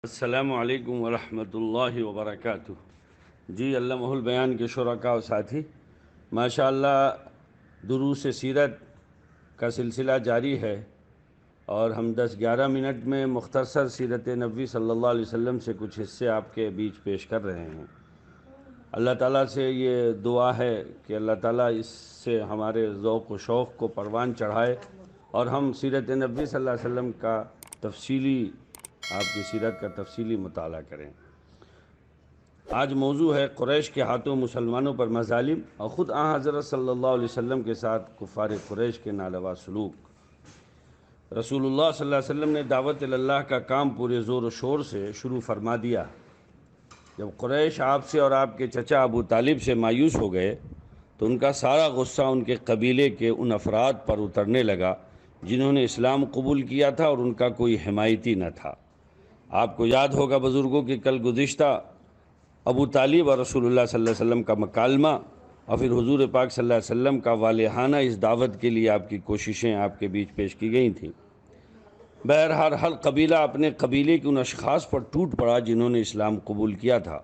السلام علیکم ورحمۃ اللہ وبرکاتہ۔ جی علامہ البیان کے شرکاء و ساتھی، ماشاءاللہ دروس سیرت کا سلسلہ جاری ہے اور ہم 10-11 منٹ میں مختصر سیرت نبوی صلی اللہ علیہ وسلم سے کچھ حصے آپ کے بیچ پیش کر رہے ہیں۔ اللہ تعالیٰ سے یہ دعا ہے کہ اللہ تعالیٰ اس سے ہمارے ذوق و شوق کو پروان چڑھائے اور ہم سیرت نبوی صلی اللہ علیہ وسلم کا آپ کی سیرت کا تفصیلی مطالعہ کریں۔ آج موضوع ہے قریش کے ہاتھوں مسلمانوں پر مظالم اور خود آن حضرت صلی اللہ علیہ وسلم کے ساتھ کفار قریش کے ناروا سلوک۔ رسول اللہ صلی اللہ علیہ وسلم نے دعوت اللہ کا کام پورے زور و شور سے شروع فرما دیا۔ جب قریش آپ سے اور آپ کے چچا ابو طالب سے مایوس ہو گئے تو ان کا سارا غصہ ان کے قبیلے کے ان افراد پر اترنے لگا جنہوں نے اسلام قبول کیا تھا اور ان کا کوئی حمایتی نہ تھا۔ آپ کو یاد ہوگا بزرگوں کہ کل گزشتہ ابو طالب اور رسول اللہ صلی اللہ علیہ وسلم کا مکالمہ اور پھر حضور پاک صلی اللہ علیہ وسلم کا والہانہ اس دعوت کے لیے آپ کی کوششیں آپ کے بیچ پیش کی گئی تھیں۔ بہرحال ہر قبیلہ اپنے قبیلے کے ان اشخاص پر ٹوٹ پڑا جنہوں نے اسلام قبول کیا تھا۔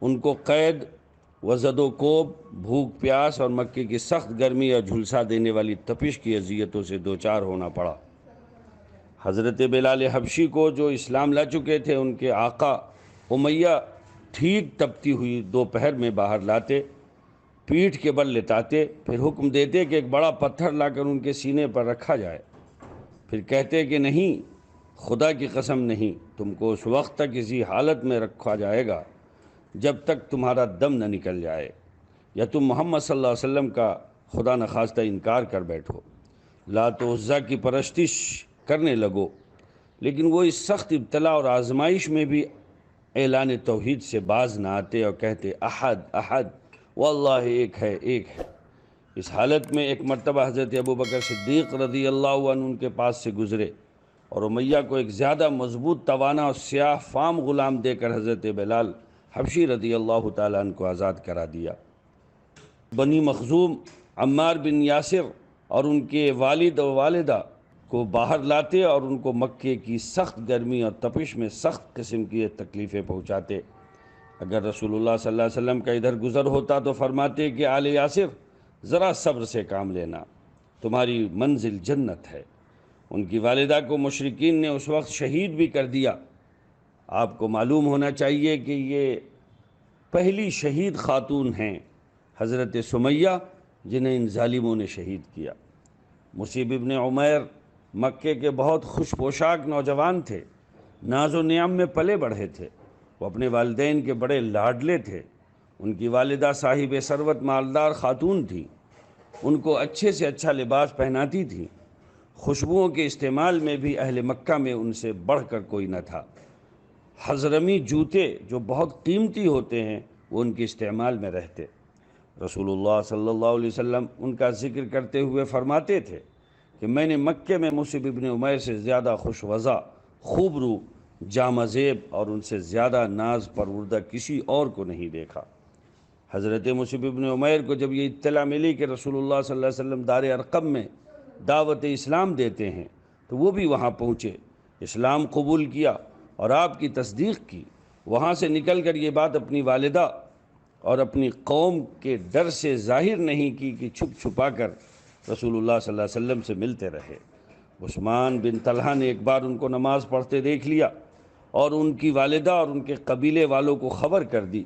ان کو قید و زد و کوب، بھوک پیاس اور مکے کی سخت گرمی اور جھلسا دینے والی تپش کی اذیتوں سے دوچار ہونا پڑا۔ حضرت بلال حبشی کو جو اسلام لا چکے تھے ان کے آقا امیہ ٹھیک تپتی ہوئی دوپہر میں باہر لاتے، پیٹھ کے بل لٹاتے، پھر حکم دیتے کہ ایک بڑا پتھر لا کر ان کے سینے پر رکھا جائے، پھر کہتے کہ نہیں، خدا کی قسم نہیں، تم کو اس وقت تک اسی حالت میں رکھا جائے گا جب تک تمہارا دم نہ نکل جائے یا تم محمد صلی اللہ علیہ وسلم کا خدا نخواستہ انکار کر بیٹھو، لات و عزیٰ کی پرستش کرنے لگو۔ لیکن وہ اس سخت ابتلا اور آزمائش میں بھی اعلان توحید سے باز نہ آتے اور کہتے احد احد واللہ ایک ہے ایک ہے۔ اس حالت میں ایک مرتبہ حضرت ابوبکر صدیق رضی اللہ عنہ ان کے پاس سے گزرے اور امیہ کو ایک زیادہ مضبوط توانا اور سیاہ فام غلام دے کر حضرت بلال حبشی رضی اللہ تعالیٰ عنہ کو آزاد کرا دیا۔ بنی مخزوم عمار بن یاسر اور ان کے والد و والدہ کو باہر لاتے اور ان کو مکے کی سخت گرمی اور تپش میں سخت قسم کی تکلیفیں پہنچاتے۔ اگر رسول اللہ صلی اللہ علیہ وسلم کا ادھر گزر ہوتا تو فرماتے کہ آل یاسر ذرا صبر سے کام لینا، تمہاری منزل جنت ہے۔ ان کی والدہ کو مشرکین نے اس وقت شہید بھی کر دیا۔ آپ کو معلوم ہونا چاہیے کہ یہ پہلی شہید خاتون ہیں حضرت سمیہ جنہیں ان ظالموں نے شہید کیا۔ مصعب ابن عمیر مکے کے بہت خوش پوشاک نوجوان تھے، ناز و نعم میں پلے بڑھے تھے، وہ اپنے والدین کے بڑے لاڈلے تھے۔ ان کی والدہ صاحب ثروت مالدار خاتون تھیں، ان کو اچھے سے اچھا لباس پہناتی تھیں، خوشبوؤں کے استعمال میں بھی اہل مکہ میں ان سے بڑھ کر کوئی نہ تھا۔ حضرمی جوتے جو بہت قیمتی ہوتے ہیں وہ ان کے استعمال میں رہتے۔ رسول اللہ صلی اللہ علیہ وسلم ان کا ذکر کرتے ہوئے فرماتے تھے کہ میں نے مکے میں مصعب ابن عمیر سے زیادہ خوش وضع، خوب رو، جامہ زیب اور ان سے زیادہ ناز پروردہ کسی اور کو نہیں دیکھا۔ حضرت مصعب ابن عمیر کو جب یہ اطلاع ملی کہ رسول اللہ صلی اللہ علیہ وسلم دار ارقم میں دعوت اسلام دیتے ہیں تو وہ بھی وہاں پہنچے، اسلام قبول کیا اور آپ کی تصدیق کی۔ وہاں سے نکل کر یہ بات اپنی والدہ اور اپنی قوم کے ڈر سے ظاہر نہیں کی کہ چھپ چھپا کر رسول اللہ صلی اللہ علیہ وسلم سے ملتے رہے۔ عثمان بن طلحہ نے ایک بار ان کو نماز پڑھتے دیکھ لیا اور ان کی والدہ اور ان کے قبیلے والوں کو خبر کر دی۔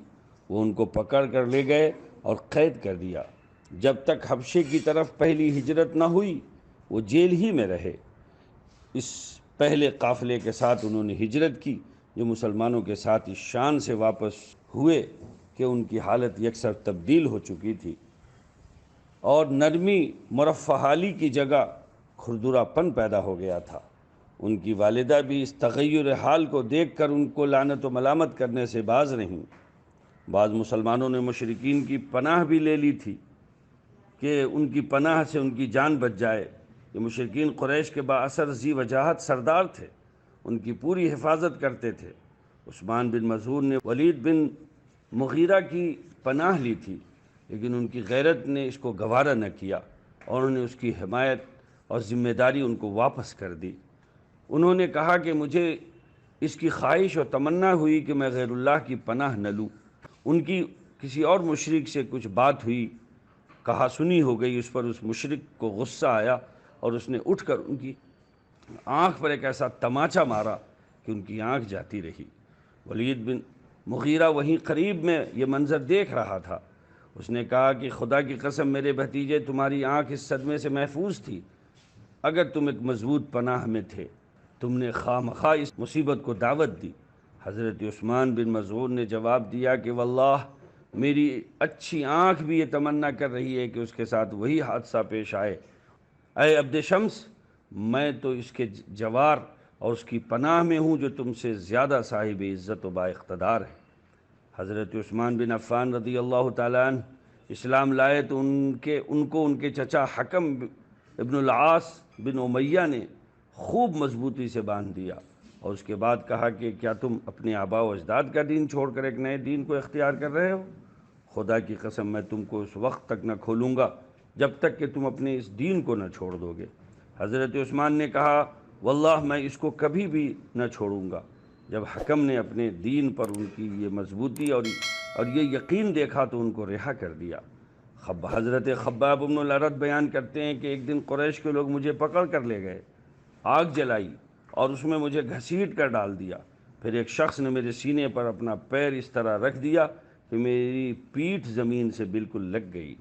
وہ ان کو پکڑ کر لے گئے اور قید کر دیا۔ جب تک حبشے کی طرف پہلی ہجرت نہ ہوئی وہ جیل ہی میں رہے۔ اس پہلے قافلے کے ساتھ انہوں نے ہجرت کی جو مسلمانوں کے ساتھ اس شان سے واپس ہوئے کہ ان کی حالت یکسر تبدیل ہو چکی تھی اور نرمی مرفہ حالی کی جگہ کھردرا پن پیدا ہو گیا تھا۔ ان کی والدہ بھی اس تغیر حال کو دیکھ کر ان کو لعنت و ملامت کرنے سے باز نہیں۔ بعض مسلمانوں نے مشرکین کی پناہ بھی لے لی تھی کہ ان کی پناہ سے ان کی جان بچ جائے۔ یہ مشرکین قریش کے با اثر ذی وجاہت سردار تھے، ان کی پوری حفاظت کرتے تھے۔ عثمان بن مظعون نے ولید بن مغیرہ کی پناہ لی تھی، لیکن ان کی غیرت نے اس کو گوارا نہ کیا اور انہوں نے اس کی حمایت اور ذمہ داری ان کو واپس کر دی۔ انہوں نے کہا کہ مجھے اس کی خواہش اور تمنا ہوئی کہ میں غیر اللہ کی پناہ نہ لوں۔ ان کی کسی اور مشرک سے کچھ بات ہوئی، کہا سنی ہو گئی، اس پر اس مشرک کو غصہ آیا اور اس نے اٹھ کر ان کی آنکھ پر ایک ایسا تماچا مارا کہ ان کی آنکھ جاتی رہی۔ ولید بن مغیرہ وہیں قریب میں یہ منظر دیکھ رہا تھا۔ اس نے کہا کہ خدا کی قسم میرے بھتیجے، تمہاری آنکھ اس صدمے سے محفوظ تھی اگر تم ایک مضبوط پناہ میں تھے، تم نے خواہ مخواہ اس مصیبت کو دعوت دی۔ حضرت عثمان بن مظعون نے جواب دیا کہ واللہ میری اچھی آنکھ بھی یہ تمنا کر رہی ہے کہ اس کے ساتھ وہی حادثہ پیش آئے۔ اے عبد شمس، میں تو اس کے جوار اور اس کی پناہ میں ہوں جو تم سے زیادہ صاحب عزت و با اقتدار ہے۔ حضرت عثمان بن عفان رضی اللہ تعالیٰ عنہ اسلام لائے تو ان کو ان کے چچا حکم ابن العاص بن امیہ نے خوب مضبوطی سے باندھ دیا اور اس کے بعد کہا کہ کیا تم اپنے آباء و اجداد کا دین چھوڑ کر ایک نئے دین کو اختیار کر رہے ہو؟ خدا کی قسم میں تم کو اس وقت تک نہ کھولوں گا جب تک کہ تم اپنے اس دین کو نہ چھوڑ دو گے۔ حضرت عثمان نے کہا واللہ میں اس کو کبھی بھی نہ چھوڑوں گا۔ جب حکم نے اپنے دین پر ان کی یہ مضبوطی اور یہ یقین دیکھا تو ان کو رہا کر دیا۔ حضرت خباب بن الارت بیان کرتے ہیں کہ ایک دن قریش کے لوگ مجھے پکڑ کر لے گئے، آگ جلائی اور اس میں مجھے گھسیٹ کر ڈال دیا۔ پھر ایک شخص نے میرے سینے پر اپنا پیر اس طرح رکھ دیا کہ میری پیٹھ زمین سے بالکل لگ گئی۔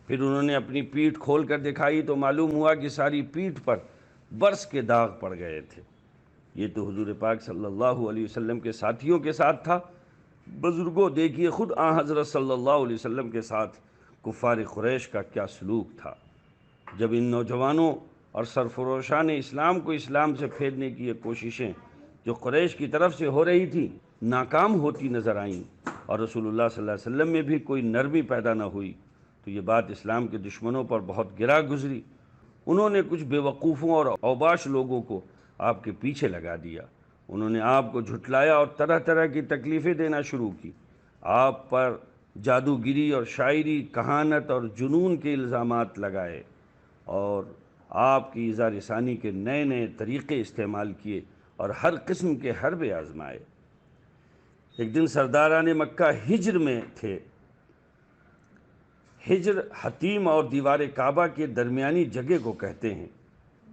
پھر انہوں نے اپنی پیٹھ کھول کر دکھائی تو معلوم ہوا کہ ساری پیٹھ پر برس کے داغ پڑ گئے تھے۔ یہ تو حضور پاک صلی اللہ علیہ وسلم کے ساتھیوں کے ساتھ تھا۔ بزرگوں دیکھیے خود آن حضرت صلی اللہ علیہ وسلم کے ساتھ کفار قریش کا کیا سلوک تھا۔ جب ان نوجوانوں اور سرفروشان اسلام کو اسلام سے پھیرنے کی یہ کوششیں جو قریش کی طرف سے ہو رہی تھیں ناکام ہوتی نظر آئیں اور رسول اللہ صلی اللہ علیہ وسلم میں بھی کوئی نرمی پیدا نہ ہوئی تو یہ بات اسلام کے دشمنوں پر بہت گرا گزری۔ انہوں نے کچھ بے وقوفوں اور اوباش لوگوں کو آپ کے پیچھے لگا دیا۔ انہوں نے آپ کو جھٹلایا اور طرح طرح کی تکلیفیں دینا شروع کی۔ آپ پر جادوگری اور شاعری، کہانت اور جنون کے الزامات لگائے اور آپ کی ایذا رسانی کے نئے نئے طریقے استعمال کیے اور ہر قسم کے حربے آزمائے۔ ایک دن سرداران مکہ ہجر میں تھے۔ ہجر حتیم اور دیوار کعبہ کے درمیانی جگہ کو کہتے ہیں۔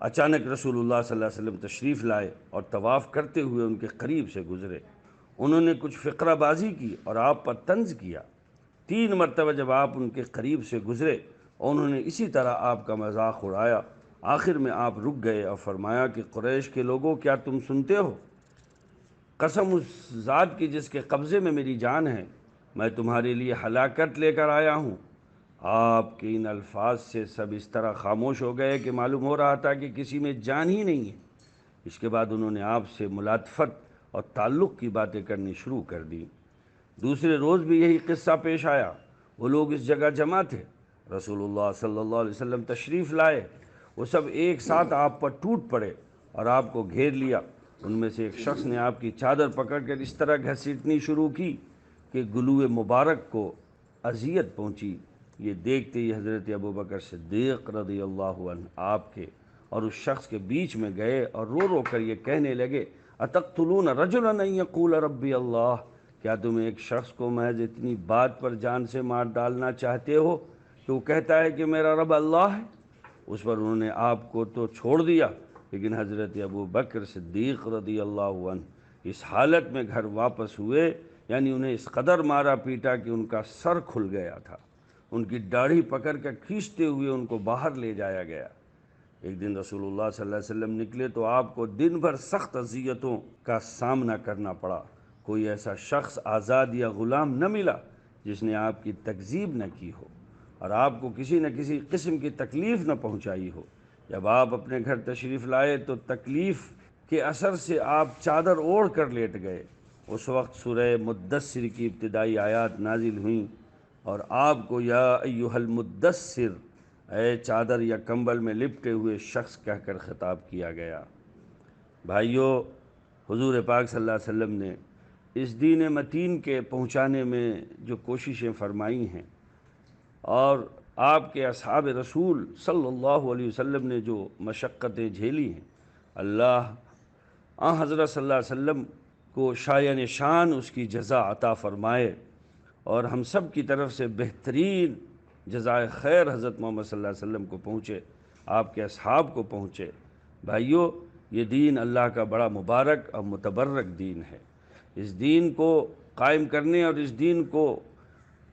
اچانک رسول اللہ صلی اللہ علیہ وسلم تشریف لائے اور طواف کرتے ہوئے ان کے قریب سے گزرے۔ انہوں نے کچھ فقرہ بازی کی اور آپ پر طنز کیا۔ 3 مرتبہ جب آپ ان کے قریب سے گزرے اور انہوں نے اسی طرح آپ کا مذاق اڑایا، آخر میں آپ رک گئے اور فرمایا کہ قریش کے لوگوں کیا تم سنتے ہو؟ قسم اس ذات کی جس کے قبضے میں میری جان ہے، میں تمہارے لیے ہلاکت لے کر آیا ہوں۔ آپ کے ان الفاظ سے سب اس طرح خاموش ہو گئے کہ معلوم ہو رہا تھا کہ کسی میں جان ہی نہیں ہے۔ اس کے بعد انہوں نے آپ سے ملاطفت اور تعلق کی باتیں کرنی شروع کر دی۔ دوسرے روز بھی یہی قصہ پیش آیا۔ وہ لوگ اس جگہ جمع تھے، رسول اللہ صلی اللہ علیہ وسلم تشریف لائے، وہ سب ایک ساتھ آپ پر ٹوٹ پڑے اور آپ کو گھیر لیا۔ ان میں سے ایک شخص نے آپ کی چادر پکڑ کر اس طرح گھسیٹنی شروع کی کہ گلوئے مبارک کو اذیت پہنچی۔ یہ دیکھتے ہی حضرت ابوبکر صدیق رضی اللہ عنہ آپ کے اور اس شخص کے بیچ میں گئے اور رو رو کر یہ کہنے لگے اتقتلون رجلا ان یقول ربی اللہ، کیا تم ایک شخص کو محض اتنی بات پر جان سے مار ڈالنا چاہتے ہو کہ وہ کہتا ہے کہ میرا رب اللہ ہے؟ اس پر انہوں نے آپ کو تو چھوڑ دیا، لیکن حضرت ابوبکر صدیق رضی اللہ عنہ اس حالت میں گھر واپس ہوئے، یعنی انہیں اس قدر مارا پیٹا کہ ان کا سر کھل گیا تھا۔ ان کی داڑھی پکڑ کر کھینچتے ہوئے ان کو باہر لے جایا گیا۔ ایک دن رسول اللہ صلی اللہ علیہ وسلم نکلے تو آپ کو دن بھر سخت اذیتوں کا سامنا کرنا پڑا۔ کوئی ایسا شخص آزاد یا غلام نہ ملا جس نے آپ کی تکذیب نہ کی ہو اور آپ کو کسی نہ کسی قسم کی تکلیف نہ پہنچائی ہو۔ جب آپ اپنے گھر تشریف لائے تو تکلیف کے اثر سے آپ چادر اوڑھ کر لیٹ گئے۔ اس وقت سورہ مدثر کی ابتدائی آیات نازل ہوئیں اور آپ کو یا ایھا المدثر، اے چادر یا کمبل میں لپٹے ہوئے شخص کہہ کر خطاب کیا گیا۔ بھائیو، حضور پاک صلی اللہ علیہ وسلم نے اس دین متین کے پہنچانے میں جو کوششیں فرمائی ہیں اور آپ کے اصحاب رسول صلی اللہ علیہ وسلم نے جو مشقتیں جھیلی ہیں، اللہ حضرت صلی اللہ علیہ وسلم کو شایان شان اس کی جزا عطا فرمائے، اور ہم سب کی طرف سے بہترین جزائے خیر حضرت محمد صلی اللہ علیہ وسلم کو پہنچے، آپ کے اصحاب کو پہنچے۔ بھائیو، یہ دین اللہ کا بڑا مبارک اور متبرک دین ہے۔ اس دین کو قائم کرنے اور اس دین کو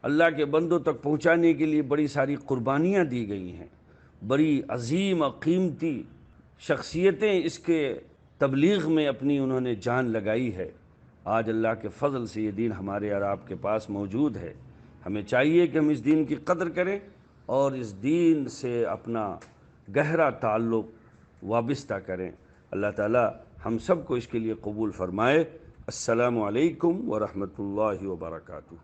اللہ کے بندوں تک پہنچانے کے لیے بڑی ساری قربانیاں دی گئی ہیں، بڑی عظیم اور قیمتی شخصیتیں اس کے تبلیغ میں اپنی انہوں نے جان لگائی ہے۔ آج اللہ کے فضل سے یہ دین ہمارے اور آپ کے پاس موجود ہے۔ ہمیں چاہیے کہ ہم اس دین کی قدر کریں اور اس دین سے اپنا گہرا تعلق وابستہ کریں۔ اللہ تعالی ہم سب کو اس کے لیے قبول فرمائے۔ السلام علیکم ورحمۃ اللہ وبرکاتہ۔